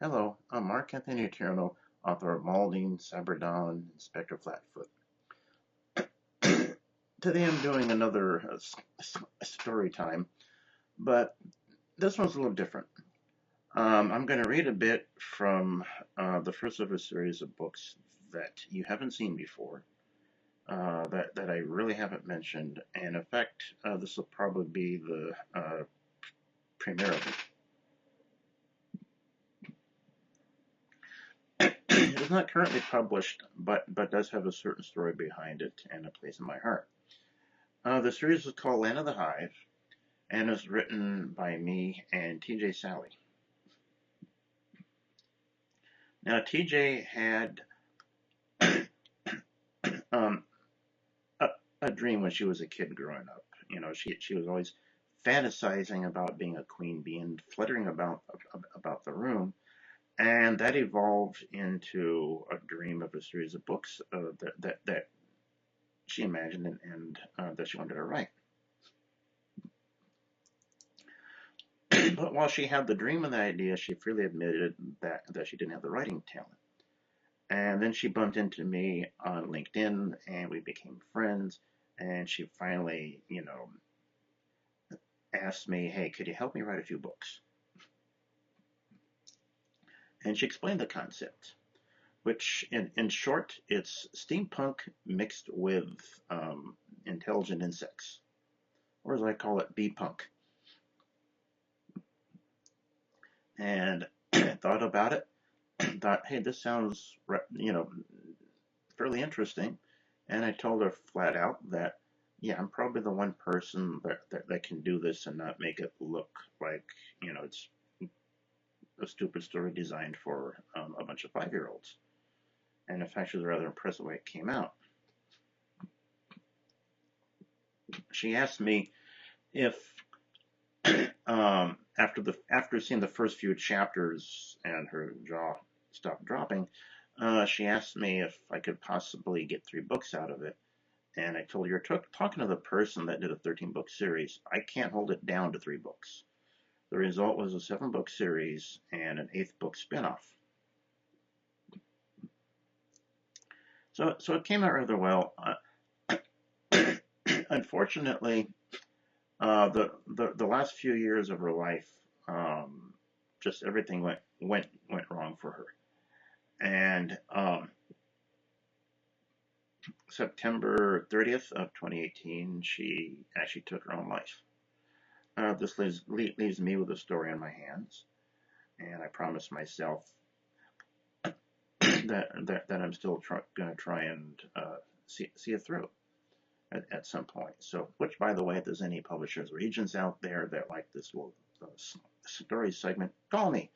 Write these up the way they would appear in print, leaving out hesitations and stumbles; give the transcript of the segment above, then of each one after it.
Hello, I'm Mark Anthony Tierno, author of Maldine, Cyberdawn, Inspector Flatfoot. Today I'm doing another story time, but this one's a little different. I'm going to read a bit from the first of a series of books that you haven't seen before, that I really haven't mentioned, and in fact, this will probably be the premiere of it. It is not currently published, but does have a certain story behind it and a place in my heart. The series is called Land of the Hive and is written by me and TJ Sally. Now, TJ had um, a dream when she was a kid growing up. You know, she was always fantasizing about being a queen bee and fluttering about the room, and that evolved into a dream of a series of books that she imagined and that she wanted to write. But while she had the dream and the idea, she freely admitted that she didn't have the writing talent. And then she bumped into me on LinkedIn and we became friends. And she finally, asked me, hey, could you help me write a few books? And she explained the concept, which in short, it's steampunk mixed with intelligent insects, or as I call it, bee punk. And thought about it, thought, hey, this sounds, fairly interesting. And I told her flat out that, yeah, I'm probably the one person that can do this and not make it look like, it's a stupid story designed for a bunch of 5-year-olds. And in fact, she was rather impressed with the way it came out. She asked me if, after seeing the first few chapters and her jaw stopped dropping, she asked me if I could possibly get 3 books out of it. And I told her, you're talking to the person that did a 13-book series. I can't hold it down to 3 books. The result was a 7-book series and an 8th book spinoff. So it came out rather well. Unfortunately, the last few years of her life, just everything went wrong for her. And September 30th of 2018, she actually took her own life. This leaves me with a story on my hands, and I promised myself that I'm still going to try and see it through at some point. So, which, by the way, if there's any publishers or agents out there that like this little story segment, call me.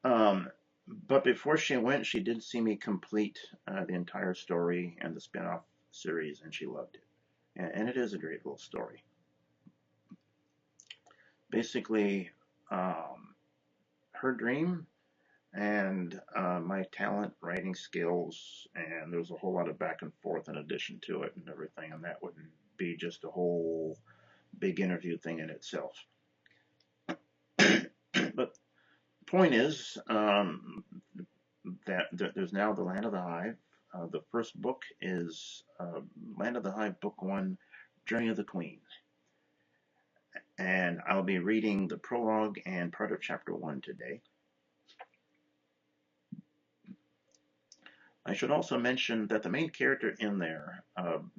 But before she went, she did see me complete the entire story and the spin-off series, and she loved it. And it is a great little story. Basically, her dream and my talent, writing skills, and there was a whole lot of back and forth in addition to it and everything, and that would be just a whole big interview thing in itself. But the point is that there's now the Land of the Hive. The first book is Land of the Hive, Book 1, Journey of the Queen. And I'll be reading the prologue and part of Chapter 1 today. I should also mention that the main character in there,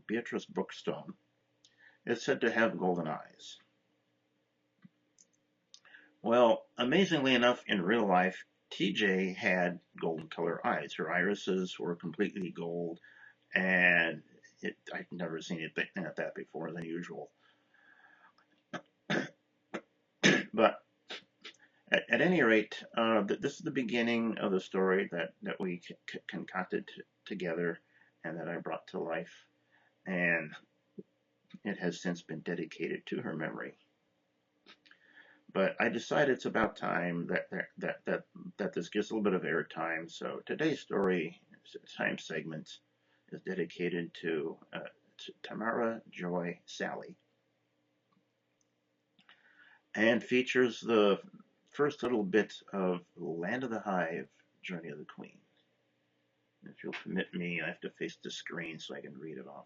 Beatrice Brookstone, is said to have golden eyes. Well, amazingly enough, in real life, TJ had golden color eyes. Her irises were completely gold, and I'd never seen anything like that before. It's unusual. But at any rate, this is the beginning of the story that we concocted together and that I brought to life. And it has since been dedicated to her memory. But I decided it's about time that this gets a little bit of airtime. So today's story time segment is dedicated to Tamara Joy Sally. and features the first little bit of Land of the Hive, Journey of the Queen. If you'll permit me, I have to face the screen so I can read it off.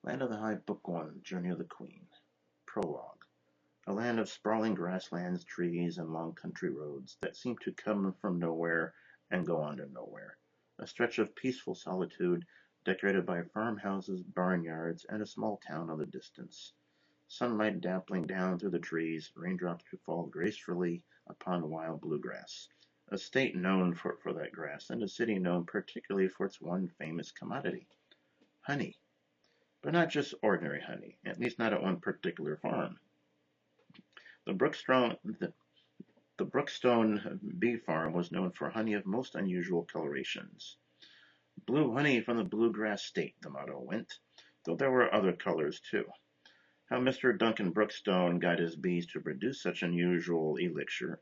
Land of the Hive, Book 1, Journey of the Queen. Prologue. A land of sprawling grasslands, trees, and long country roads that seem to come from nowhere and go on to nowhere. A stretch of peaceful solitude decorated by farmhouses, barnyards, and a small town in the distance. Sunlight dappling down through the trees, raindrops to fall gracefully upon wild bluegrass. A state known for that grass, and a city known particularly for its one famous commodity, honey. But not just ordinary honey, at least not at one particular farm. The Brookstone, the Brookstone bee farm was known for honey of most unusual colorations. Blue honey from the bluegrass state, the motto went, though there were other colors too. How Mr. Duncan Brookstone got his bees to produce such unusual elixir,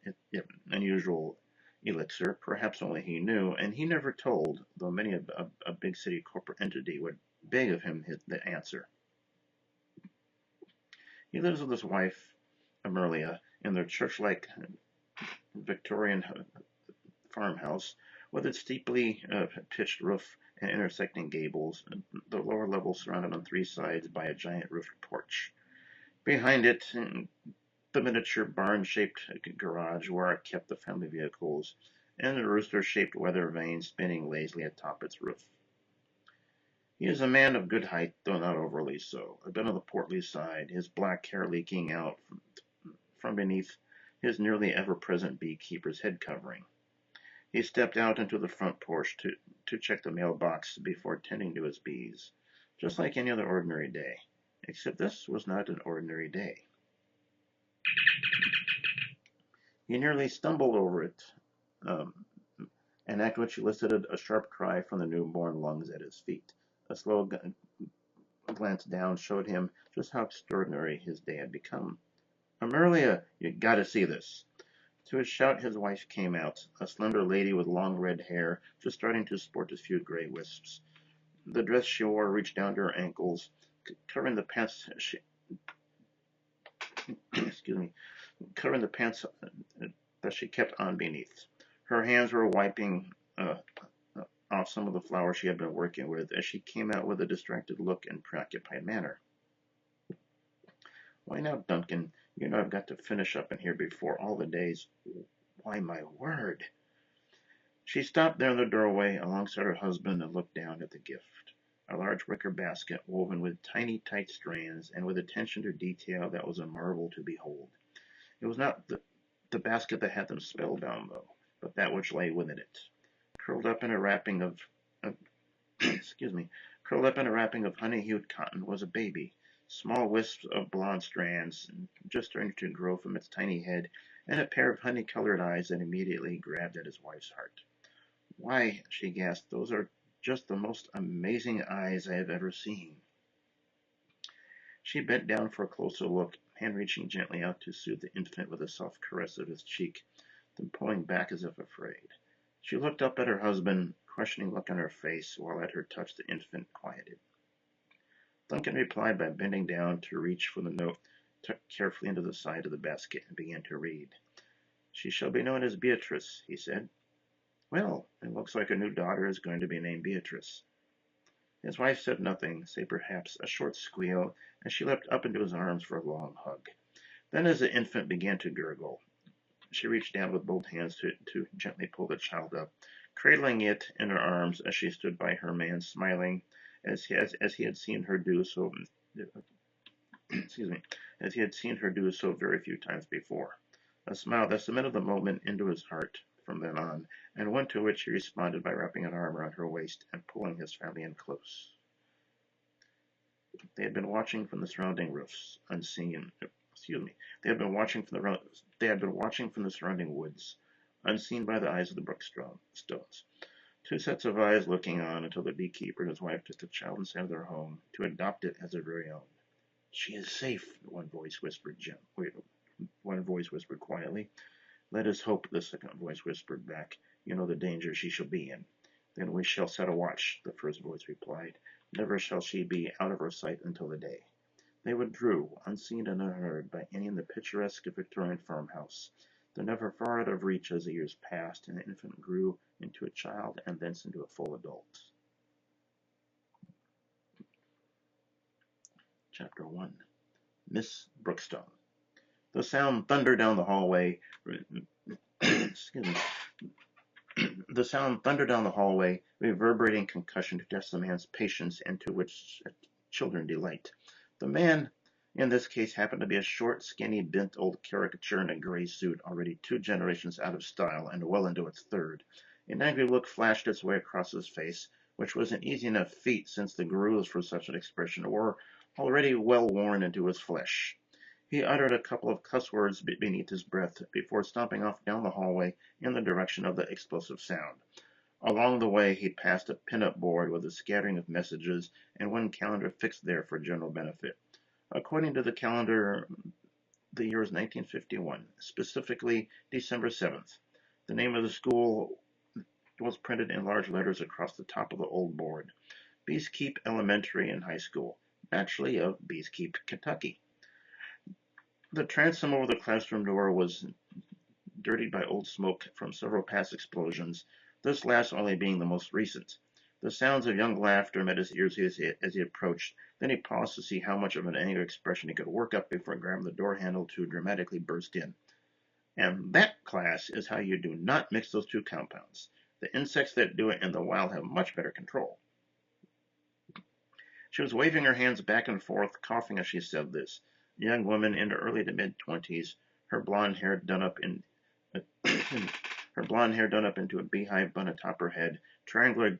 perhaps only he knew, and he never told, though many a big city corporate entity would beg of him the answer. He lives with his wife, Amelia, in their church-like Victorian farmhouse, with its steeply pitched roof and intersecting gables, the lower level surrounded on three sides by a giant roofed porch. Behind it, the miniature barn-shaped garage where are kept the family vehicles, and a rooster-shaped weather vane spinning lazily atop its roof. He is a man of good height, though not overly so, a bit on the portly side, his black hair leaking out from beneath his nearly ever-present beekeeper's head covering. He stepped out into the front porch to check the mailbox before tending to his bees, just like any other ordinary day, except this was not an ordinary day. He nearly stumbled over it, and after which elicited a sharp cry from the newborn lungs at his feet. A slow glance down showed him just how extraordinary his day had become. Amelia, you gotta see this. To his shout, his wife came out, a slender lady with long red hair, just starting to sport a few gray wisps. The dress she wore reached down to her ankles, covering the pants covering the pants that she kept on beneath. Her hands were wiping off some of the flowers she had been working with as she came out with a distracted look and preoccupied manner. Why now, Duncan? You know I've got to finish up in here before all the days. Why, my word. She stopped there in the doorway alongside her husband and looked down at the gift. A large wicker basket woven with tiny, tight strands and with attention to detail that was a marvel to behold. It was not the basket that had them spellbound, though, but that which lay within it. Curled up in a wrapping of curled up in a wrapping of honey-hued cotton was a baby, small wisps of blonde strands just starting to grow from its tiny head, and a pair of honey-colored eyes that immediately grabbed at his wife's heart. Why, she gasped, those are just the most amazing eyes I have ever seen. She bent down for a closer look, hand reaching gently out to soothe the infant with a soft caress of his cheek, then pulling back as if afraid. She looked up at her husband, questioning look on her face, while at her touch the infant quieted. Duncan replied by bending down to reach for the note tucked carefully into the side of the basket and began to read. She shall be known as Beatrice, he said. Well, it looks like a new daughter is going to be named Beatrice. His wife said nothing, save perhaps a short squeal, as she leapt up into his arms for a long hug. Then, as the infant began to gurgle, she reached down with both hands to gently pull the child up, cradling it in her arms as she stood by her man, smiling as he had seen her do so. As he had seen her do so very few times before. A smile that cemented the moment into his heart from then on, and one to which he responded by wrapping an arm around her waist and pulling his family in close. They had been watching from the surrounding roofs, unseen. They had been watching from the surrounding woods, unseen by the eyes of the Brookstones. Two sets of eyes looking on until the beekeeper and his wife took the child inside their home to adopt it as their very own. She is safe, one voice whispered quietly. Let us hope, the second voice whispered back. You know the danger she shall be in. Then we shall set a watch, the first voice replied. Never shall she be out of our sight until the day. They withdrew, unseen and unheard by any in the picturesque Victorian farmhouse, though never far out of reach as the years passed and the infant grew into a child and thence into a full adult. Chapter 1. Miss Brookstone. The sound thundered down the hallway. Excuse me. The sound thundered down the hallway, reverberating concussion to test the man's patience and to which children delight. The man, in this case, happened to be a short, skinny, bent old caricature in a gray suit, already 2 generations out of style and well into its third. An angry look flashed its way across his face, which was an easy enough feat since the grooves for such an expression were already well worn into his flesh. He uttered a couple of cuss words beneath his breath before stomping off down the hallway in the direction of the explosive sound. Along the way, he passed a pin-up board with a scattering of messages and one calendar fixed there for general benefit. According to the calendar, the year was 1951, specifically December 7th. The name of the school was printed in large letters across the top of the old board. Beeskeep Elementary and High School, naturally of Beeskeep, Kentucky. The transom over the classroom door was dirtied by old smoke from several past explosions, this last only being the most recent. The sounds of young laughter met his ears as he approached. Then he paused to see how much of an angry expression he could work up before grabbing the door handle to dramatically burst in. And that, class, is how you do not mix those 2 compounds. The insects that do it in the wild have much better control. She was waving her hands back and forth, coughing as she said this. A young woman in the early to mid-20s, her blonde hair done up into a beehive bun atop her head, triangular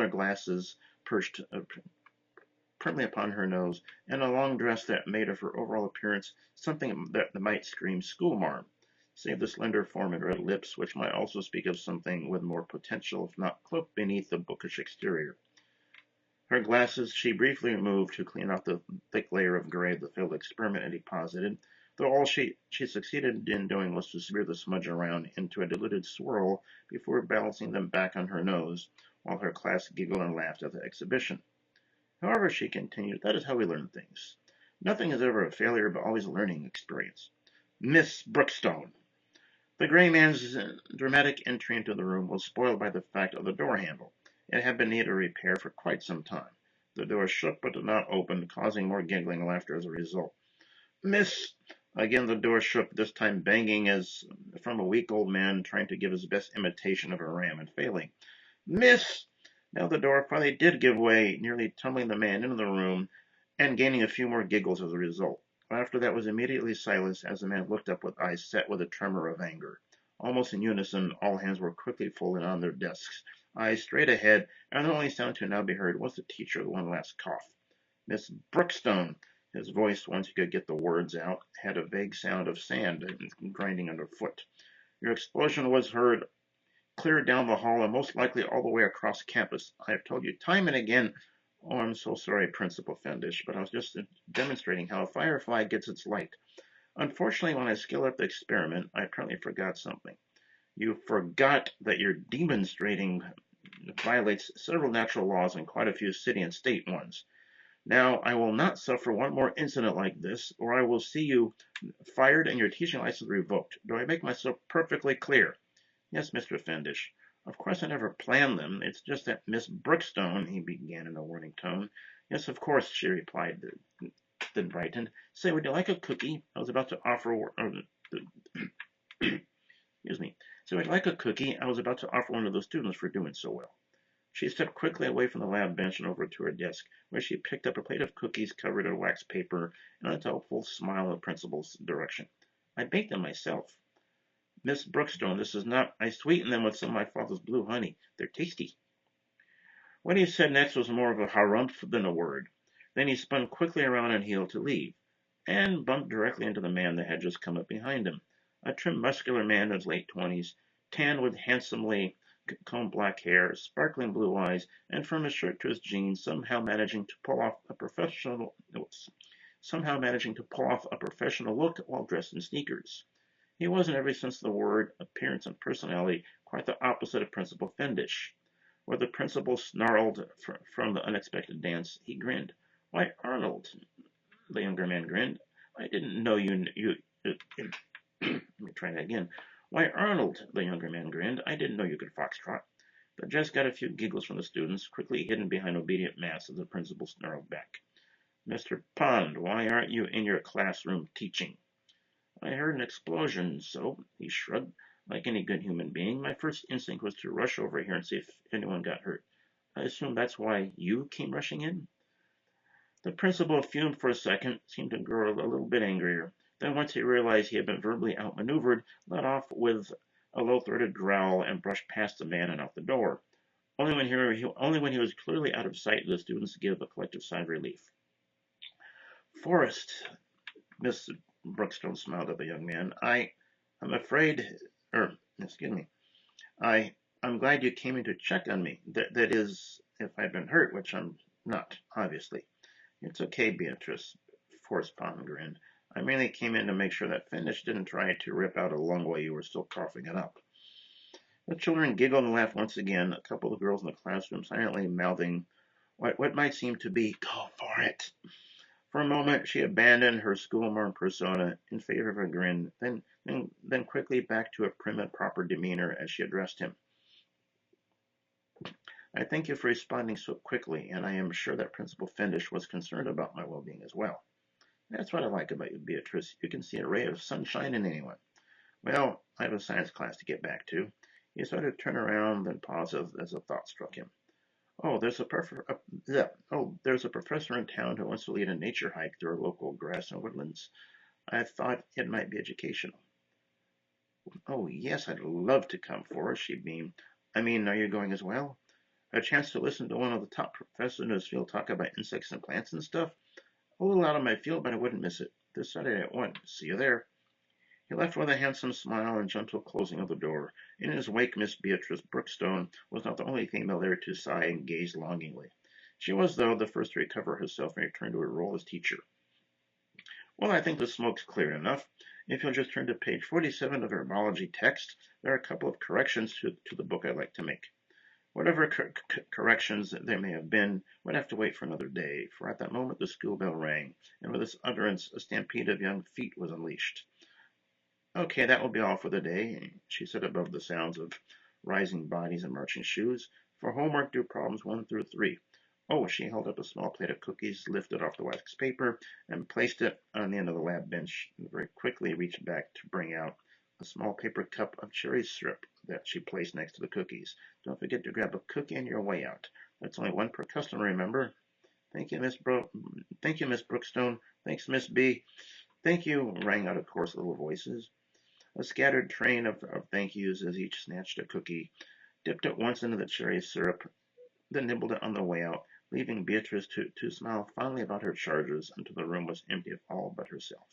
glasses perched primly upon her nose, and a long dress that made of her overall appearance something that might scream schoolmarm, save the slender form and red lips, which might also speak of something with more potential, if not cloaked beneath the bookish exterior. Her glasses she briefly removed to clean off the thick layer of gray the failed experiment had deposited, though all she succeeded in doing was to smear the smudge around into a diluted swirl before balancing them back on her nose, while her class giggled and laughed at the exhibition. However, she continued, that is how we learn things. Nothing is ever a failure, but always a learning experience. Miss Brookstone. The gray man's dramatic entry into the room was spoiled by the fact of the door handle. It had been needed repair for quite some time. The door shook but did not open, causing more giggling and laughter as a result. Miss! Again the door shook, this time banging as from a weak old man trying to give his best imitation of a ram and failing. Miss! Now the door finally did give way, nearly tumbling the man into the room and gaining a few more giggles as a result. Laughter that was immediately silenced as the man looked up with eyes set with a tremor of anger. Almost in unison, all hands were quickly folded on their desks, eyes straight ahead, and the only sound to now be heard was the teacher with one last cough. Miss Brookstone, his voice, once he could get the words out, had a vague sound of sand grinding underfoot. Your explosion was heard clear down the hall and most likely all the way across campus. I have told you time and again. Oh, I'm so sorry, Principal Fendish, but I was just demonstrating how a firefly gets its light. Unfortunately, when I scaled up the experiment, I apparently forgot something. You forgot that your demonstrating violates several natural laws and quite a few city and state ones. Now, I will not suffer one more incident like this, or I will see you fired and your teaching license revoked. Do I make myself perfectly clear? Yes, Mr. Fendish. Of course I never planned them. It's just that Miss Brookstone, he began in a warning tone. Yes, of course, she replied, then brightened. Say, would you like a cookie? I was about to offer... excuse me. So would you like a cookie? I was about to offer one of the students for doing so well. She stepped quickly away from the lab bench and over to her desk, where she picked up a plate of cookies covered in wax paper and a doubtful smile in the principal's direction. I baked them myself. Miss Brookstone, this is not... I sweetened them with some of my father's blue honey. They're tasty. What he said next was more of a harumph than a word. Then he spun quickly around on heel to leave, and bumped directly into the man that had just come up behind him. A trim, muscular man in his late 20s, tanned with handsomely combed black hair, sparkling blue eyes, and from his shirt to his jeans, somehow managing to pull off a professional look while dressed in sneakers. He was in every sense of the word, appearance and personality, quite the opposite of Principal Fendish. Where the principal snarled from the unexpected dance, he grinned. "Why, Arnold," the younger man grinned. "I didn't know let me try that again. "Why, Arnold," the younger man grinned. "I didn't know you could foxtrot." But just got a few giggles from the students, quickly hidden behind obedient masks as the principal snarled back. "Mr. Pond, why aren't you in your classroom teaching?" "I heard an explosion, so," he shrugged. "Like any good human being, my first instinct was to rush over here and see if anyone got hurt. I assume that's why you came rushing in?" The principal fumed for a second, seemed to grow a little bit angrier. Then, once he realized he had been verbally outmaneuvered, let off with a low-throated growl and brushed past the man and out the door. Only when he was clearly out of sight did the students give a collective sigh of relief. "Forrest," Miss Brookstone smiled at the young man. I'm afraid, excuse me. I'm glad you came in to check on me. That is, if I've been hurt, which I'm not, obviously." "It's okay, Beatrice," Forrest Pond grinned. "I merely came in to make sure that Finnish didn't try to rip out a lung while you were still coughing it up." The children giggled and laughed once again, a couple of girls in the classroom silently mouthing what might seem to be, "Go for it." For a moment, she abandoned her schoolmarm persona in favor of a grin, then quickly back to a prim and proper demeanor as she addressed him. "I thank you for responding so quickly, and I am sure that Principal Fendish was concerned about my well-being as well. That's what I like about you, Beatrice. You can see a ray of sunshine in anyone. Well, I have a science class to get back to." He started to turn around, then paused as a thought struck him. There's a professor in town who wants to lead a nature hike through our local grass and woodlands. I thought it might be educational." "Oh, yes, I'd love to come, Forrest," she beamed. "I mean, are you going as well? A chance to listen to one of the top professors in his field talk about insects and plants and stuff? A little out of my field, but I wouldn't miss it. This Saturday at 1. See you there." He left with a handsome smile and gentle closing of the door. In his wake, Miss Beatrice Brookstone was not the only female there to sigh and gaze longingly. She was, though, the first to recover herself and return to her role as teacher. "Well, I think the smoke's clear enough. If you'll just turn to page 47 of our biology text, there are a couple of corrections to the book I'd like to make. Whatever corrections there may have been would have to wait for another day, for at that moment the school bell rang, and with its utterance a stampede of young feet was unleashed. "Okay, that will be all for the day," she said above the sounds of rising bodies and marching shoes. "For homework, do problems 1 through 3. Oh," she held up a small plate of cookies, lifted off the wax paper, and placed it on the end of the lab bench, and very quickly reached back to bring out a small paper cup of cherry syrup that she placed next to the cookies. "Don't forget to grab a cookie on your way out. That's only 1 per customer, remember." Thank you, Miss Brookstone. Thanks, Miss B." "Thank you," rang out a chorus of little voices. A scattered train of thank yous as each snatched a cookie, dipped it once into the cherry syrup, then nibbled it on the way out, leaving Beatrice to smile fondly about her charges until the room was empty of all but herself.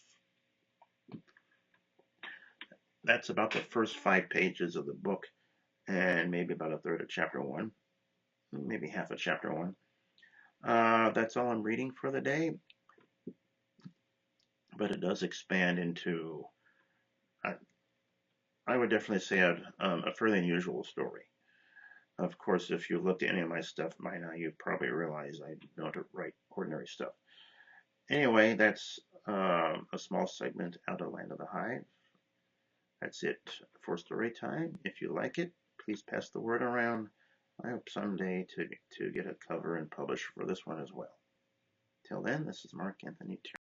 That's about the first 5 pages of the book, and maybe about a third of chapter 1, maybe half of chapter 1. That's all I'm reading for the day, but it does expand into, I would definitely say, a fairly unusual story. Of course, if you looked at any of my stuff by now, you probably realize I don't write ordinary stuff. Anyway, that's a small segment out of Land of the Hive. That's it for Storytime. If you like it, please pass the word around. I hope someday to get a cover and publish for this one as well. Till then, this is Mark Anthony Tierno.